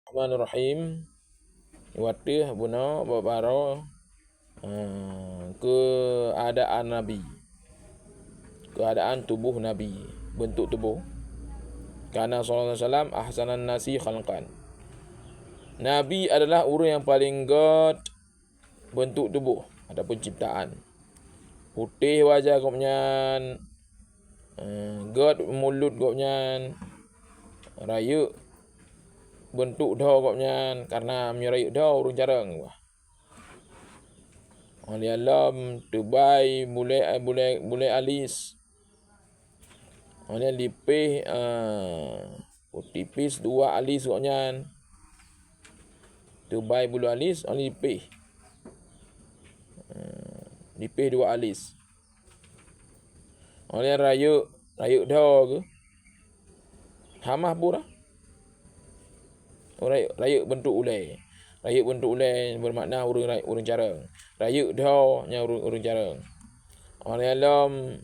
Bismillahirrahmanirrahim. Watih buna babaro keadaan Nabi. Keadaan tubuh Nabi, bentuk tubuh. Karena sallallahu alaihi wasallam ahsanan nasi khalqan. Nabi adalah orang yang paling god bentuk tubuh ataupun ciptaan. Putih wajah kopnyan, god mulut kopnyan, raya bentuk dah kopnyan karena menyerayuk dah urung jarang. Oleh alam tubai boleh alis. Oleh lipih tipis dua alis kopnyan. Tubai bulu alis oleh lipih. Lipih dua alis. Oleh rayuk dah ke. Hamah pura. Rayuk bentuk ulai. Rayuk bentuk ulai bermakna urang jarang. Rayuk dah nya urang jarang. Oleh alam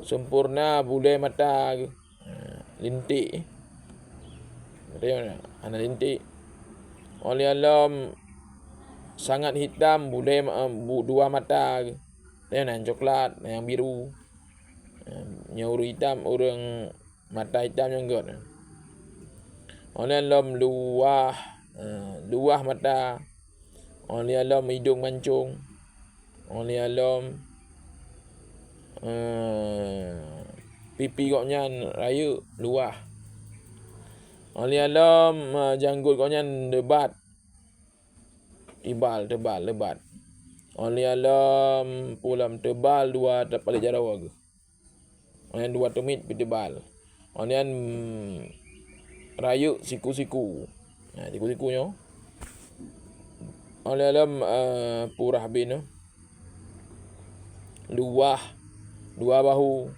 sempurna bulai mata ke. Lintik. Tengok anak lintik. Oleh alam sangat hitam bulai dua mata ke. Tengok coklat, yang biru. Yang urang hitam, urang mata hitam yang god. Oleh alam luah mata. Oleh alam hidung mancung. Oleh alam pipi koknya raya luah. Oleh alam janggut koknya lebat. Tebal lebat. Oleh alam pulam tebal dua tapal jarawa ke. Oleh dua tumit tebal. Oleh rayuk siku-siku. Siku-sikunya. Oleh alam purah bin luah dua bahu.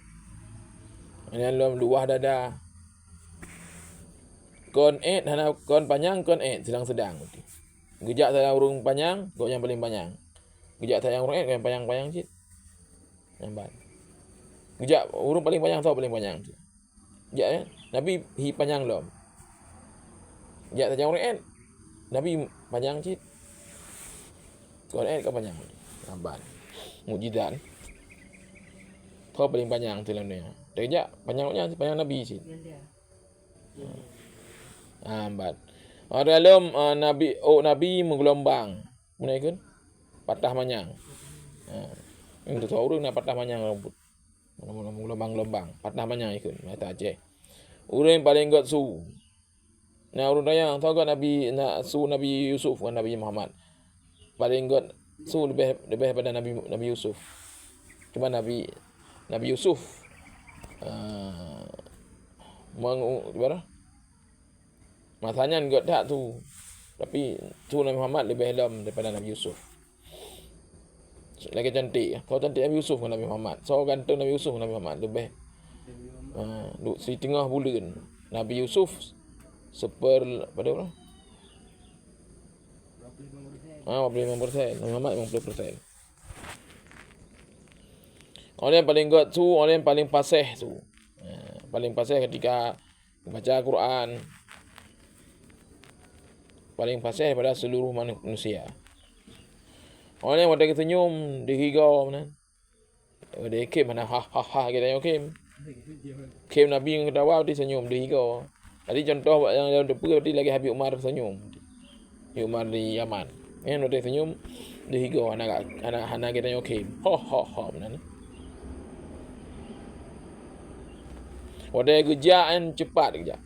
Oleh alam luah dada. Kon panjang kon sedang-sedang. Gejak saya urung panjang, kok yang paling panjang. Gejak saya urung yang panjang cik. Nambat. Gejak urung paling panjang tau paling panjang. Gejak Nabi hi panjang lom. Gejak saya urung Nabi panjang cik. Kon kau panjang. Nambat. Mukjizat. Tau paling panjang tu dalam dunia. Gejak panjangnya panjang Nabi cik. Nambat. Dalam Nabi menggelombang. Menaikkan patah manyang. Itu tahu orang nak patah manyang rambut. Menggelombang, patah manyang ikut. Mata Aceh. Orang yang paling god su. Nah orang tayang tahu kan Nabi Yusuf kan Nabi Muhammad. Paling god su lebih daripada Nabi Yusuf. Cuma Nabi Yusuf gimana? Masanya god tak tu. Tapi tu Nabi Muhammad lebih dalam daripada Nabi Yusuf. Lagi cantik. Kau cantik Nabi Yusuf dengan Nabi Muhammad. So ganteng Nabi Yusuf dengan Nabi Muhammad. Lebih di tengah bulan. Nabi Yusuf pada berapa? 45%. Nabi Muhammad 50%. Orang yang paling god tu, orang yang paling fasih tu. Paling fasih ketika baca Quran. Paling fasih daripada seluruh manusia. Orang yang pada senyum dihigau mana? Dia kem mana kita yang kem. Kem Nabi yang ketawa dia senyum dihigau. Tadi contoh yang dalam depan tadi lagi Habib Umar senyum. Habib Umar di Yaman. Yang dia senyum dihigau anak kita yang kem. Mana? Wadai gejaan cepat kejap.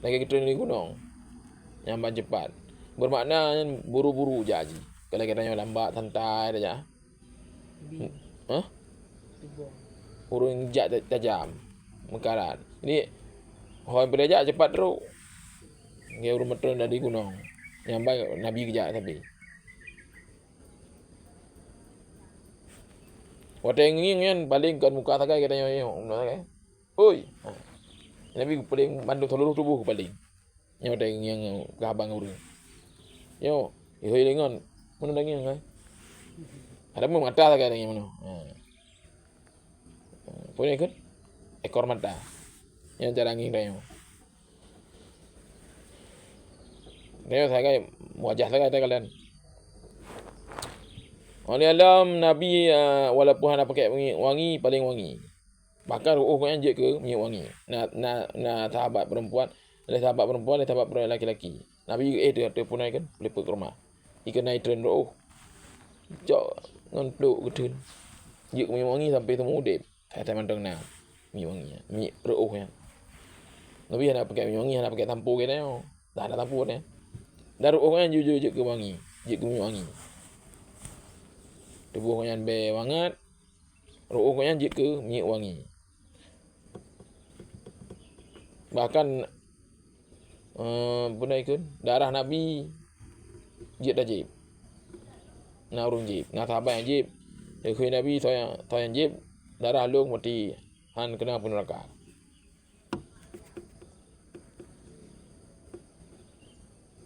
Lagi kita ni gunung. Yang cepat. Bermakna buru-buru je haji. Kalau kita lambat santai saja. Urung jak tajam. Mekarat. Jadi orang berajak cepat teruk. Dia urung betul dari gunung. Yang baik Nabi kejap tapi. Waktu yang ingin kan paling kan muka sakai kita tengok sakai. Oi. Nabi paling bantu seluruh tubuh paling. Yang ada yang gabang urung. Yo, ihoi lengan. Mana lagi yang kan? Ada pun mata sakai yang mana. Punya kan? Ekor mata. yang cara nging tayo. Tayo saya wajah saya kalian. Oleh alam Nabi walaupun hana pakai wangi paling wangi. Bahkan ruh yang je ke minyak wangi. Na sahabat perempuan, ada sahabat perempuan, ada sahabat lelaki-lelaki. Nabi dia punai kan, lepas ke rumah. Ikan naik tren ruh. Jok ngon pluk gedun. Je ke minyak wangi sampai temu udip. Saya mandang na minyak wangi. Minyak ruh nya. Nabi hana pakai minyak wangi, hana pakai tampu ke tao. Dah ada tampu ni. Dan ruh yang jujur je ke wangi, je ke minyak wangi. Tubuh yang be banget. Ruh yang je ke minyak wangi. Bahkan benda ikut darah Nabi jib dah jib. Na urung jib, na sahabat yang jib. Dekui Nabi yang jib darah lung mati han kena pun neraka.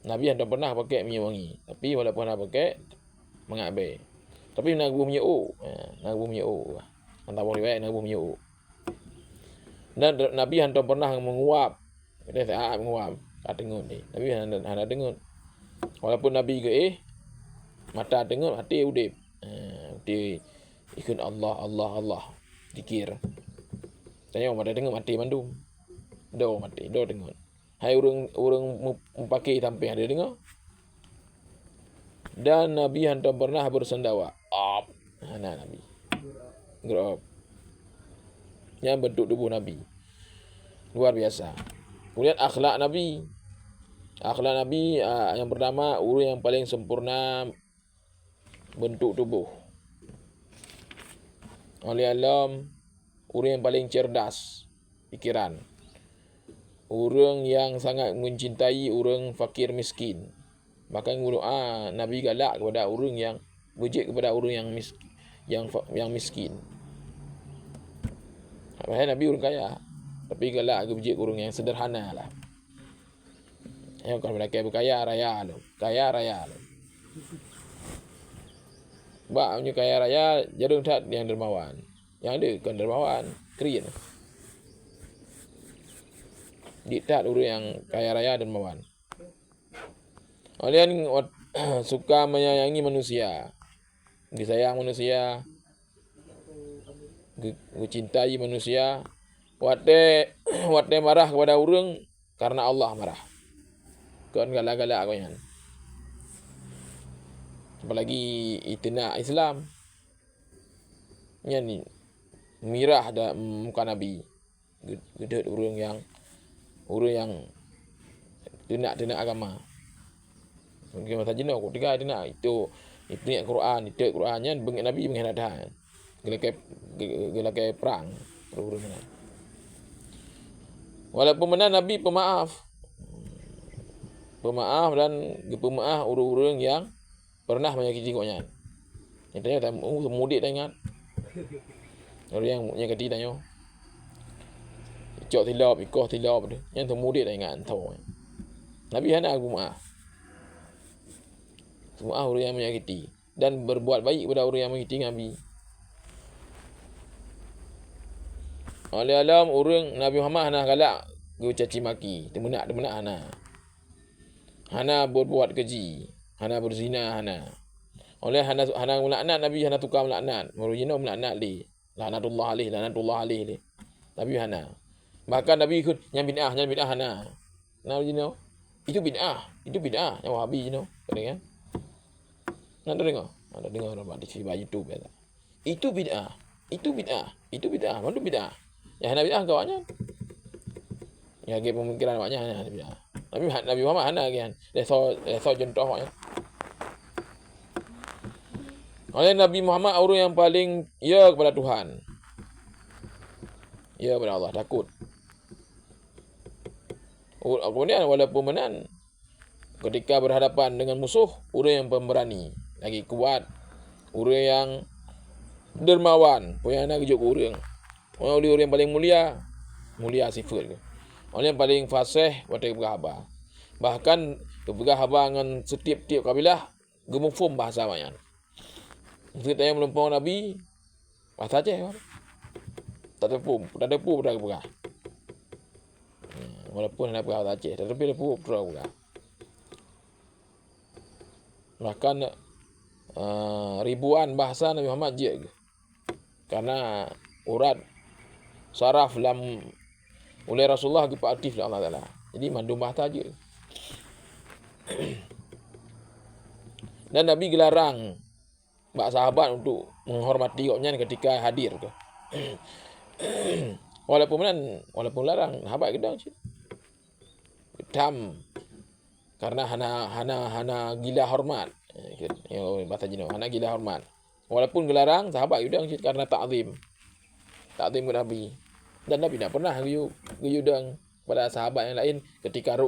Nabi hendak pernah pakai minyak wangi, tapi walaupun pernah pakai mengabai. Tapi nak buh minyak nak buh minyak Entah boleh baik nak buh minyak. Dan Nabi hendak pernah menguap. Dia tak menguap. Tak dengun ni. Nabi hendak dengun. Walaupun Nabi ke mata dengun, hati udip. Hati ikut Allah. Zikir. Tanya mata dengun mati mandum. Do mati, do dengun. Hai urang pakai sampai ada dengar. Dan Nabi hendak pernah bersendawa. Nabi. Grow up. Yang bentuk tubuh Nabi. Luar biasa. Kemudian akhlak Nabi. Akhlak Nabi yang pertama, orang yang paling sempurna bentuk tubuh. Oleh alam, orang yang paling cerdas pikiran. Orang yang sangat mencintai orang fakir miskin. Bahkan Nabi galak kepada orang yang bujik kepada orang yang miskin. Nabi orang kaya, tapi galak ke bujik orang yang sederhana lah. Kalau mereka berkaya raya lo, kaya raya lo. Punya kaya raya jarum tak yang dermawan. Yang ada kan dermawan, keren. Diktat orang yang kaya raya dermawan. Kalian suka menyayangi manusia. Disayang manusia. Mencintai manusia. Wate marah kepada orang karena Allah marah. Kan galak-galak kau yang. Apalagi itina Islam. Yang ni mirah dah muka Nabi. Gedut orang yang tenak agama. Mungkin masa jenuh kau tiga tenak itu ayat Quran, itu Qurannya bengit Nabi bengit dah. Gelakai perang orang ni. Walaupun mana Nabi pemaaf dan pemaaf orang-orang yang pernah menyakiti koknya. Yang tanya mudik dah ingat. Orang yang menyakiti tanya. Icok tilap, ikoh tilap tu. Yang tu mudik dah ingat tahu. Nabi hana pemaaf. Semua orang yang menyakiti dan berbuat baik kepada orang yang menyakiti Nabi. Oleh alam orang Nabi Muhammad hana galak caci maki, demenak hana. Hana berbuat keji, hana berzina hana. Oleh hana melaknat Nabi hana tukar melaknat. Merujina melaknat li. Laknatullah alaih. Nabi hana. Bahkan Nabi ikut yang bid'ah hana. Nabi jino. Itu bid'ah. Yang Wahabi jino. Kadang kan? Nak dengar? Ada dengar orang di YouTube ya. Itu bid'ah. Mana bid'ah? Yang hana bid'ah kawannya. Yang lagi pemikiran awaknya hana bid'ah. Nabi Muhammad hana kan. Dia so contoh awaknya. Oleh Nabi Muhammad orang yang paling kepada Tuhan. Ya kepada Allah, takut. Kemudian walaupun menan ketika berhadapan dengan musuh, orang yang pemberani, lagi kuat, orang yang dermawan, punya anak kejuk orang. Orang yang paling mulia sifat. Orang yang paling fasih pada berkhabar. Bahkan berkhabar dengan setiap kabilah gemufum bahasa banyak. Kita tanya melumpang Nabi, bahasa aja. Tak ada pun dah berkah. Walaupun hendak pergi Aceh, tetapi dia pun pura juga. Bahkan ribuan bahasa Nabi Muhammad je. Karena urat saraf oleh Rasulullah ke aktif lah Allah Taala. Jadi mandum bahasa je. Dan Nabi gelarang sahabat untuk menghormati koknya ketika hadir tu. Walaupun larang sahabat gedang cik. Gedam karena hana gila hormat. Bahasa Cina, hana gila hormat. Walaupun gelarang sahabat gedang cik karena takzim. Takzim kepada Nabi. Dan Nabi tak pernah guyudang pada sahabat yang lain ketika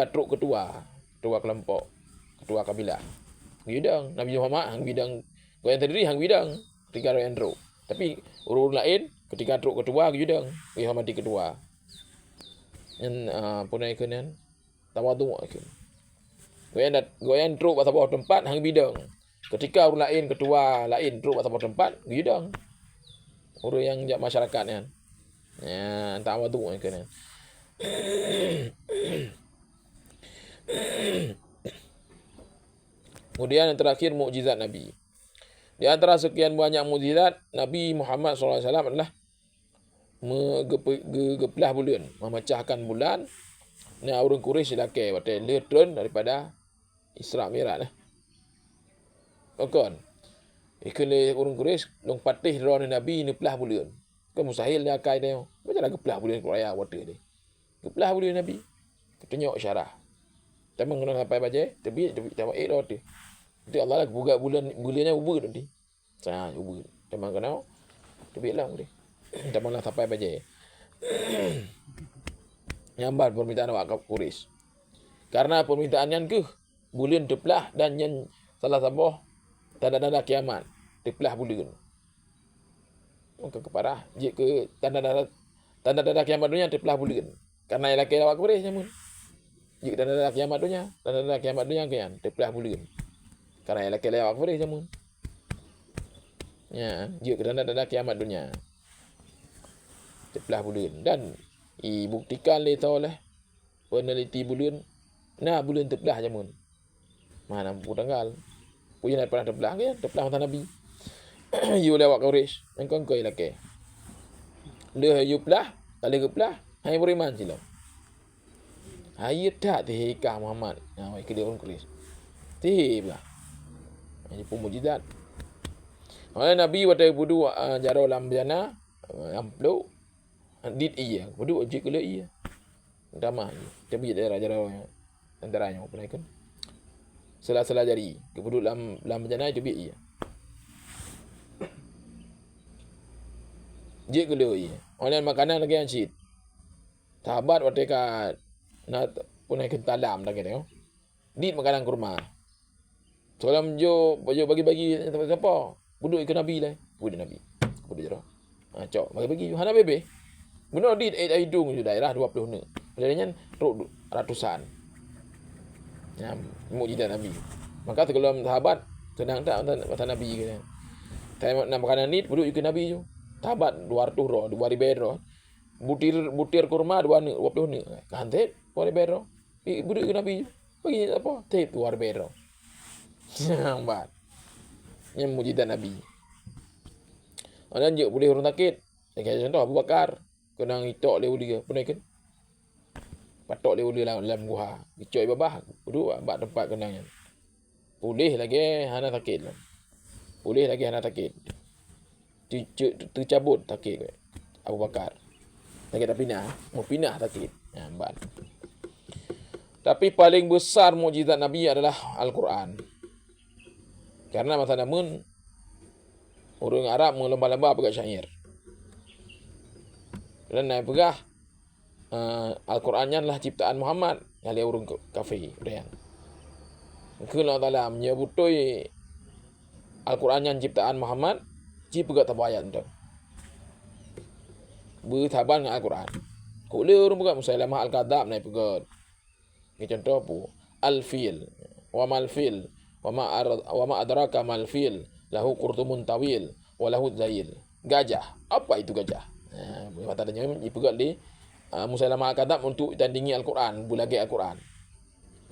truk ketua kelompok, ketua kabilah. Guyudang Nabi Muhammad hang bidang goyang terdiri hang bidang ketika royan truk. Tapi urut lain ketika truk ketua guyudang hormati ketua. Yang punai kenan tawadu ikun. Goyang truk pada bawah tempat hang bidang. Ketika urut lain ketua lain truk pada bawah tempat guyudang. Urut yang masyarakat kan. Ya, tawadu ikun. Kemudian yang terakhir mukjizat Nabi. Di antara sekian banyak mukjizat Nabi Muhammad SAW adalah mengeplah bulan, memecahkan bulan. Nah, orang Quraisy laki waktu dia turun daripada Isra Mi'raj lah. Okon. Ikut orang Quraisy long patih drone Nabi ni pelah bulan. Kan mustahil dia akai dia. Macam nak geplah bulan Quraya waktu dia. Geplah bulan Nabi. Tunjuk syarah. Tamang kena sampai baca, tebi tambah dah tu. Nanti Allah lah buka bulannya ubur nanti. Ubur. Tamang kena tebi lah dia. Tamang lah sampai baca. Nyambat permintaan awak Quraisy. Karena permintaannya ke bulan terpelah dan yang salah sabah tanda-tanda kiamat terpelah bulan. Maka keparah jika tanda-tanda kiamat dunia terpelah bulan. Karena ialah kira awak Quraisy namun. Jika tanda-tanda kiamat dunia kan terpelah bulan. Karena ialah kira awak Quraisy namun. Ya, jika tanda-tanda kiamat dunia terpelah bulan dan buktikan oleh peneliti bulan. Nah, bulan terpelah jamun. Mana pun tanggal. Punya nak pernah terpelah kan? Terpelah mata Nabi. You lewat Quraisy. Engkau ialah ke. Dia you pelah, tak lagi pelah. Hai beriman sila. Hai tak tehikah Muhammad. Nah, ke dia orang Quraisy. Teh pula. Ini pun mukjizat. Oleh Nabi waktu budu jaro lam jana amplo dit iya. Budu ojek kele iya. Damah. Tapi daerah jaro antaranya apa kan? Sela-sela jari. Kebudu lam jana itu bi iya. Jek kele iya. Oleh makanan lagi yang cit. Sahabat waktu ka nak punai kentalam lagi tengok. Dit makanan kurma. Soalam jo bagi-bagi siapa? Buduk ikut Nabi lah. Buduk Nabi. Buduk jero. Cok bagi-bagi hana bebe. Benar dit hidung je daerah 20 ne. Padahal ratusan. Ya, mukjizat Nabi. Maka kalau sahabat senang tak kata Nabi ke. Saya nak makanan dit buduk ikut Nabi je. Sahabat 200 ro, 2000 ro. Butir kurma 20 ne. Kantet 2000 ro. Buduk ikut Nabi je. Bagi apa? Tip 2000 ro. Nampak. Yang mukjizat Nabi. Dan juga boleh orang sakit. Kayak contoh Abu Bakar. Kena itok dia boleh ke. Pernah kan? Patok dia boleh dalam guha. Icoy babah. Duduk buat tempat kenangan. Boleh lagi hana sakit lah. Boleh lagi hana sakit. Tercabut sakit. Abu Bakar. Sakit tak pindah. Mau pindah sakit. Nampak. Tapi paling besar mukjizat Nabi adalah Al-Quran. Karena masa namun orang Arab melomba-lomba pegang syair. Dan naik pegah Al-Qurannya adalah ciptaan Muhammad. Yang dia orang kafir. Kalau Allah menyebutui Al-Qurannya ciptaan Muhammad, cip pegah tak ayat tu. Bertaban dengan Al-Quran. Kalau orang pegah Musailamah Al-Kadab naik pegah. Ini contoh apa? Al-Fil. Wa mal-fil. Wa ma adraka mal-fil. Lahu qurtumun tawil. Wa lahu zail. Gajah. Apa itu gajah? Kata dia pegah di Musailamah al-Kadzab untuk tandingi Al-Quran, bulagi Al-Quran.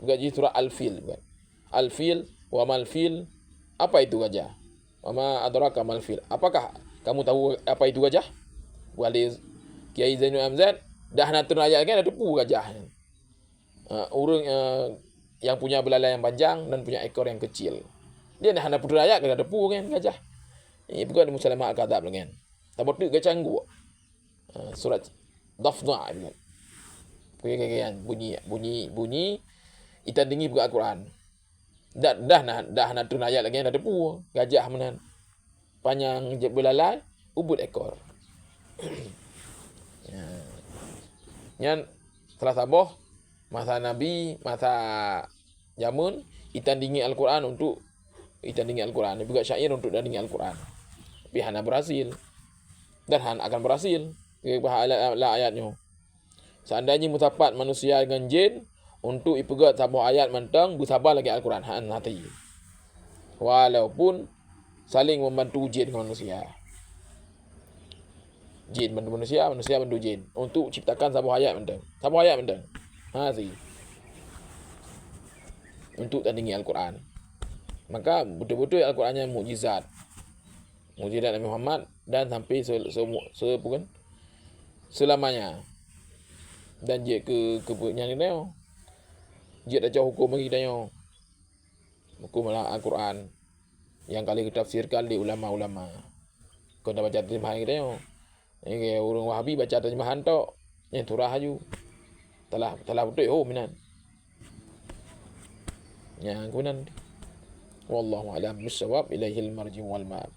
Gaji surah Al-Fil. Al-Fil wa mal fil. Apa itu gajah? Wa ma adraka mal fil. Apakah kamu tahu apa itu gajah? Wali Kiai Zainul Hamzat dah nak turun ayat kan ada tepu gajah. Urang yang punya belalai yang panjang dan punya ekor yang kecil. Dia nak hendak turun ayat kan ada tepu kan gajah. Ini bukan Musailamah al-Kadzab kan. Tabot tu gajah anggu. Surat Dafna kan. Bunyi itandingi buka Al-Quran. Dah nak turun ayat lagi dah tepu gajah menan. Panjang je belalai, ubud ekor. Yang telah saboh masa Nabi, masa zaman itandingi Al-Quran untuk itandingi Al-Quran. Buka syair untuk tandingi Al-Quran. Tapi hana berhasil. Dan hana akan berhasil. Ayatnya. Seandainya mutapat manusia dengan jin untuk ipegat sabuh ayat mentang bersabar lagi Al-Quran hati. Walaupun saling membantu jin dengan manusia. Jin bantu manusia, manusia bantu jin untuk ciptakan sabuh ayat mentang. Sabuh ayat mentang. Sih. Untuk tandingi Al-Quran. Maka betul-betul Al-Qurannya mukjizat. Mukjizat Nabi Muhammad dan sampai selamanya. Dan dia ke yang ni tengok. Dia dah jauh hukum bagi tengok. Hukum Al-Quran yang kali ditafsirkan oleh ulama-ulama. Kau dah baca terjemahan kita tengok. Ini orang Wahabi baca terjemahan tok. Yang turah aju. Telah betul minan. Yang kemudian wallahu a'lam bissawab, ilaihil marji wal ma'ab.